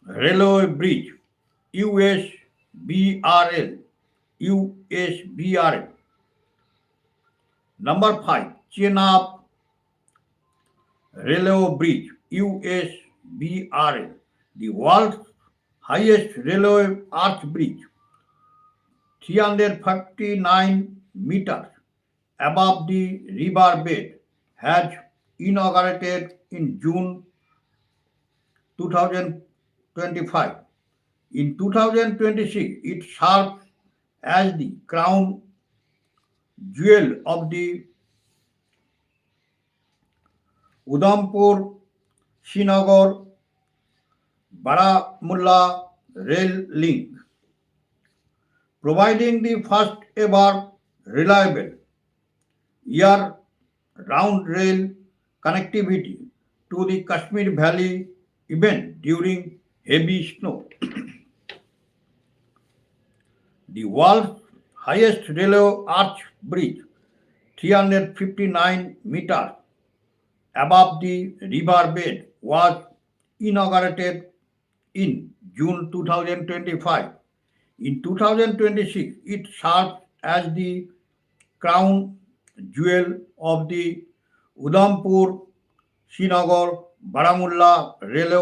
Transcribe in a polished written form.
Railway Bridge, USBRL, USBRL. Number 5, Chenab Railway Bridge, USBRL, the world's highest railway arch bridge, 359 meters above the river bed, has inaugurated in June 2025. In 2026, it serves as the crown jewel of the Udhampur Srinagar Baramulla rail link, providing the first ever reliable year round rail connectivity to the Kashmir Valley even during heavy snow. The world's highest railway arch bridge, 359 meters above the river bed, was inaugurated in June 2025. In 2026, it serves as the crown jewel of the Udhampur Srinagar Baramulla Railway